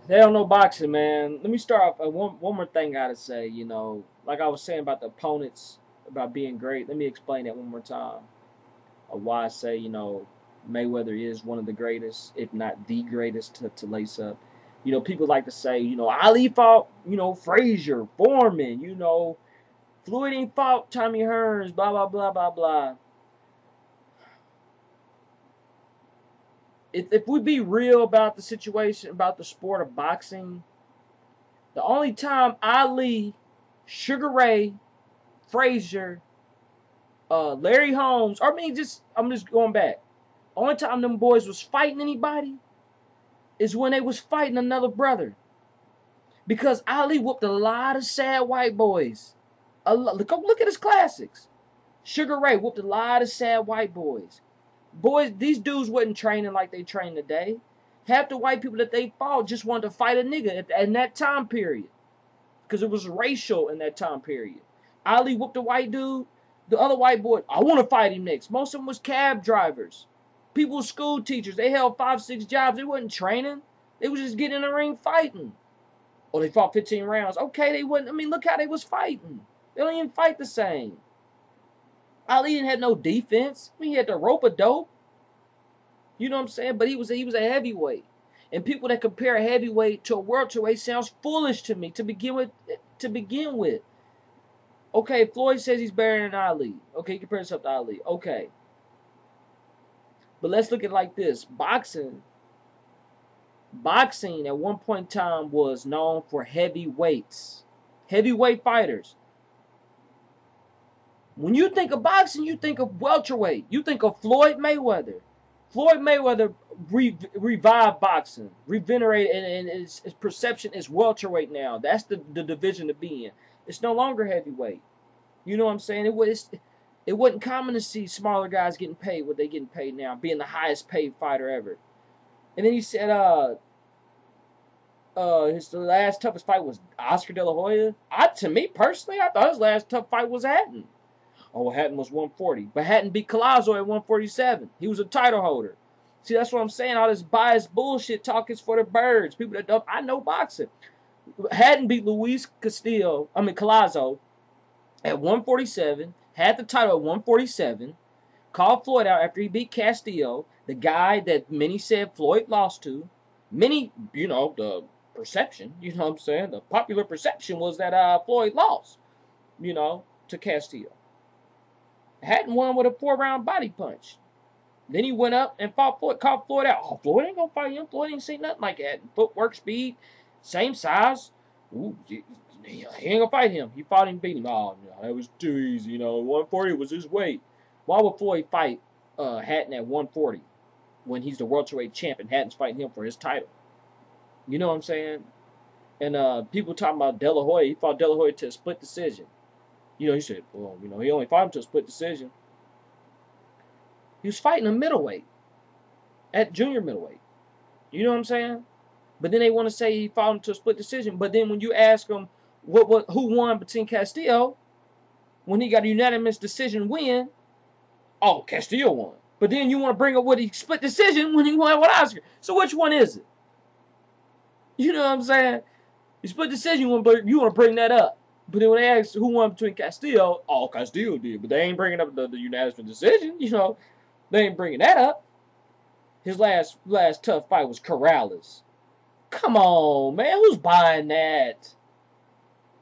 They don't know boxing, man. Let me start off. One more thing I gotta say. Like I was saying about the opponents, about being great. Let me explain that one more time. Why I say, Mayweather is one of the greatest, if not the greatest, to lace up. People like to say, Ali fought, Frazier, Foreman, Floyd ain't fought Tommy Hearns, blah, blah, blah, blah, blah. If we be real about the situation, about the sport of boxing, the only time Ali, Sugar Ray, Frazier, Larry Holmes, I'm just going back. Only time them boys was fighting anybody is when they was fighting another brother. Because Ali whooped a lot of sad white boys. Look at his classics. Sugar Ray whooped a lot of sad white boys. Boys, these dudes wasn't training like they train today. Half the white people that they fought just wanted to fight a nigga in that time period. Because it was racial in that time period. Ali whooped a white dude. The other white boy, I want to fight him next. Most of them was cab drivers. People, school teachers. They held 5, 6 jobs. They wasn't training. They was just getting in the ring fighting. Oh, they fought 15 rounds. Okay, they wasn't. I mean, look how they was fighting. They don't even fight the same. Ali didn't have no defense. I mean, he had the rope a dope. You know what I'm saying? But he was a heavyweight. And people that compare a heavyweight to a welterweight sounds foolish to me to begin with. Okay, Floyd says he's better than Ali. Okay, he compares himself to Ali. Okay. But let's look at it like this. Boxing at one point in time was known for heavyweights. Heavyweight fighters. When you think of boxing, you think of welterweight. You think of Floyd Mayweather. Floyd Mayweather revived boxing, revenerated, and his perception is welterweight now. That's the division to be in. It's no longer heavyweight. You know what I'm saying? It wasn't common to see smaller guys getting paid what they getting paid now, being the highest paid fighter ever. And then he said, his last toughest fight was Oscar De La Hoya. To me personally, I thought his last tough fight was Hatton. Oh, Hatton was 140. But Hatton beat Collazo at 147. He was a title holder. See, that's what I'm saying. All this biased bullshit talk is for the birds. People that don't, I know boxing. Hatton beat Collazo at 147. Had the title at 147. Called Floyd out after he beat Castillo, the guy that many said Floyd lost to. Many, the perception, you know what I'm saying? The popular perception was that Floyd lost, to Castillo. Hatton won with a 4-round body punch. Then he went up and fought Floyd, called Floyd out. Oh, Floyd ain't gonna fight him. Floyd ain't seen nothing like that. Footwork, speed, same size. Ooh, he ain't gonna fight him. He fought him, beat him. Oh, no, that was too easy. 140 was his weight. Why would Floyd fight Hatton at 140 when he's the welterweight champ and Hatton's fighting him for his title? You know what I'm saying? And people talking about De La Hoya. He fought De La Hoya to a split decision. He said, well, he only fought him to a split decision. He was fighting a middleweight at junior middleweight. You know what I'm saying? But then they want to say he fought him to a split decision. But then when you ask him who won between Castillo, when he got a unanimous decision win, oh, Castillo won. But then you want to bring up what he split decision when he won with Oscar. So which one is it? You know what I'm saying? You split decision, you want to bring that up. But then when they ask who won between Castillo, oh, Castillo did. But they ain't bringing up the unanimous decision. They ain't bringing that up. His last tough fight was Corrales. Come on, man. Who's buying that?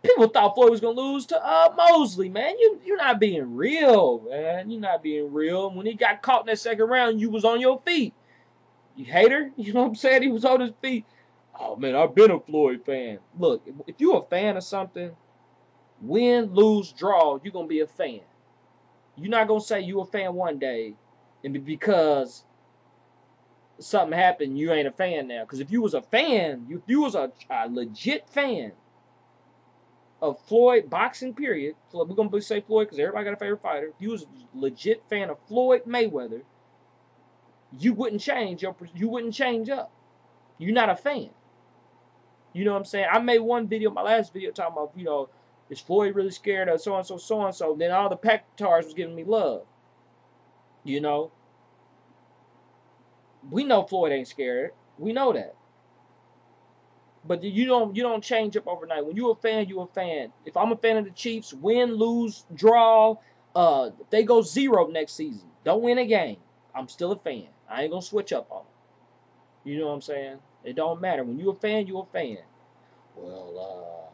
People thought Floyd was going to lose to Mosley, man. You're not being real, man. You're not being real. When he got caught in that second round, you was on your feet. You hater? You know what I'm saying? He was on his feet. Oh, man, I've been a Floyd fan. Look, if you're a fan of something, win, lose, draw, you're going to be a fan. You're not going to say you're a fan one day and because something happened, you ain't a fan now. Because if you was a fan, if you was a legit fan of Floyd boxing, period, we're going to say Floyd because everybody got a favorite fighter. If you was a legit fan of Floyd Mayweather, you wouldn't change up. You're not a fan. You know what I'm saying? I made one video, my last video, talking about, is Floyd really scared of so-and-so, so-and-so? Then all the Pac-Tars was giving me love. We know Floyd ain't scared. We know that. But you don't change up overnight. When you're a fan, you're a fan. If I'm a fan of the Chiefs, win, lose, draw, if they go 0 next season, don't win a game, I'm still a fan. I ain't gonna switch up on them. You know what I'm saying? It don't matter. When you're a fan, you're a fan. Well,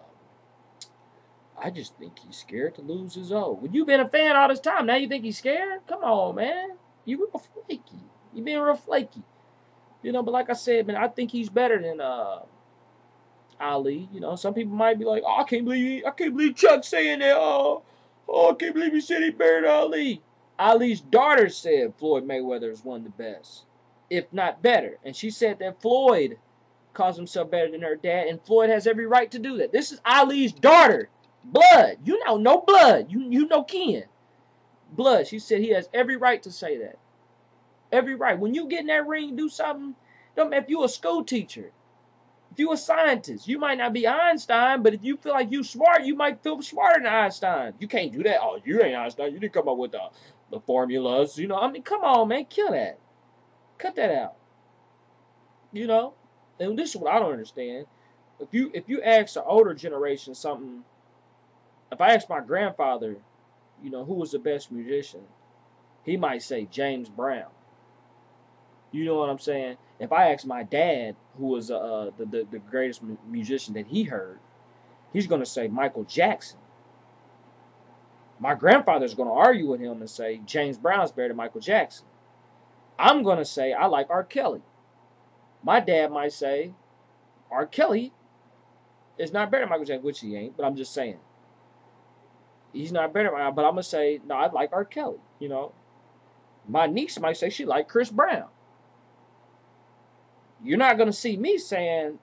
I just think he's scared to lose his own. When you've been a fan all this time, now you think he's scared? Come on, man. You real flaky. You being real flaky. You know, but like I said, man, I think he's better than Ali. You know, some people might be like, oh, I can't believe Chuck saying that. Oh, I can't believe he said he better than Ali. Ali's daughter said Floyd Mayweather is one of the best, if not better. And she said that Floyd calls himself better than her dad, and Floyd has every right to do that. This is Ali's daughter. Blood. You know, no blood. You know kin. Blood. She said he has every right to say that. Every right. When you get in that ring, do something. If you a school teacher, if you a scientist, you might not be Einstein, but if you feel like you smart, you might feel smarter than Einstein. You can't do that. Oh, you ain't Einstein. You didn't come up with the formulas. You know, I mean, come on, man. Kill that. Cut that out. You know? And this is what I don't understand. If you ask the older generation something, if I ask my grandfather, you know, who was the best musician, he might say James Brown. You know what I'm saying? If I ask my dad, who was the greatest musician that he heard, he's going to say Michael Jackson. My grandfather's going to argue with him and say James Brown's better than Michael Jackson. I'm going to say I like R. Kelly. My dad might say R. Kelly is not better than Michael Jackson, which he ain't, but I'm just saying. He's not better, but I'm going to say, no, I like R. Kelly, you know. My niece might say she like Chris Brown. You're not going to see me saying,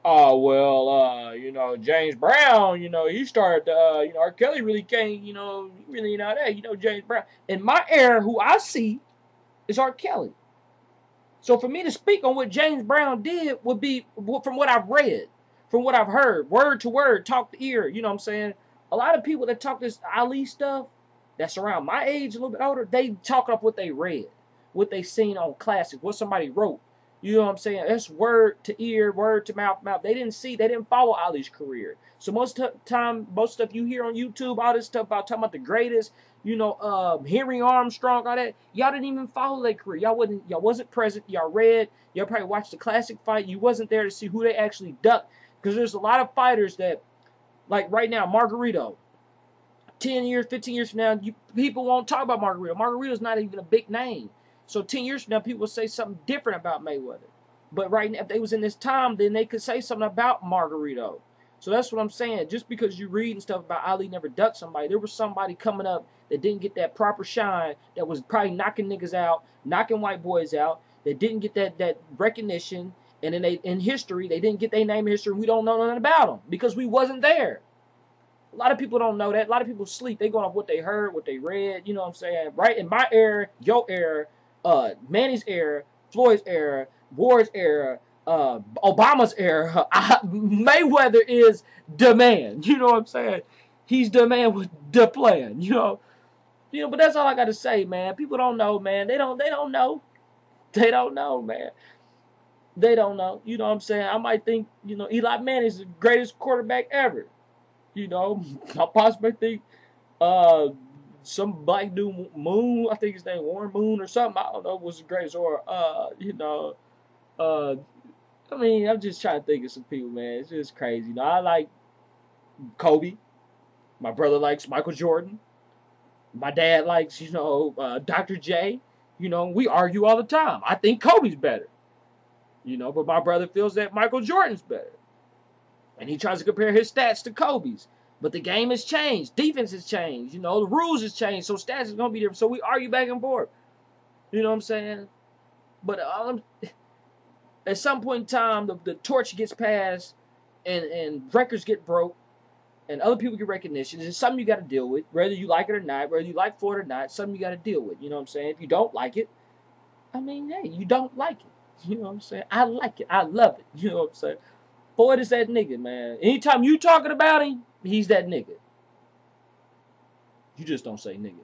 oh, well, you know, James Brown, you know, he started, you know, R. Kelly really can't, you know, really not that, you know, James Brown. In my era, who I see is R. Kelly. So for me to speak on what James Brown did would be from what I've read, from what I've heard, word to word, talk to ear, you know what I'm saying? A lot of people that talk this Ali stuff, that's around my age, a little bit older, they talk up what they read, what they seen on classics, what somebody wrote. You know what I'm saying? That's word to ear, word to mouth. They didn't follow Ali's career. So most stuff you hear on YouTube, all this stuff about talking about the greatest, you know, Henry Armstrong, all that, y'all didn't even follow their career. Y'all wasn't present. Y'all read. Y'all probably watched the classic fight. You wasn't there to see who they actually ducked. Because there's a lot of fighters that, like right now, Margarito, 10 years, 15 years from now, people won't talk about Margarito. Margarito's not even a big name. So 10 years from now, people will say something different about Mayweather. But right now, if they was in this time, then they could say something about Margarito. So that's what I'm saying. Just because you read and stuff about Ali never ducked somebody, there was somebody coming up that didn't get that proper shine, that was probably knocking niggas out, knocking white boys out, that didn't get that recognition. And then in history, they didn't get their name in history. We don't know nothing about them because we wasn't there. A lot of people don't know that. A lot of people sleep. They going off what they heard, what they read. You know what I'm saying? Right in my era, your era, Manny's era, Floyd's era, Ward's era, Obama's era, Mayweather is the man. You know what I'm saying? He's the man with the plan. You know. But that's all I got to say, man. People don't know, man. They don't know. They don't know, man. They don't know. You know what I'm saying? I might think, you know, Eli Manning's the greatest quarterback ever. You know, I possibly think some black dude, Moon, I think his name Warren Moon or something, I don't know, was the greatest. Or, you know, I mean, I'm just trying to think of some people, man. It's just crazy. You know, I like Kobe. My brother likes Michael Jordan. My dad likes, you know, Dr. J. You know, we argue all the time. I think Kobe's better. You know, but my brother feels that Michael Jordan's better. And he tries to compare his stats to Kobe's. But the game has changed. Defense has changed. You know, the rules has changed. So stats is going to be different. So we argue back and forth. You know what I'm saying? But at some point in time, the torch gets passed and records get broke and other people get recognition. It's something you got to deal with, whether you like it or not, whether you like Floyd or not, something you got to deal with. You know what I'm saying? If you don't like it, I mean, hey, you don't like it. You know what I'm saying? I like it. I love it. You know what I'm saying? Floyd is that nigga, man. Anytime you talking about him, he's that nigga. You just don't say nigga.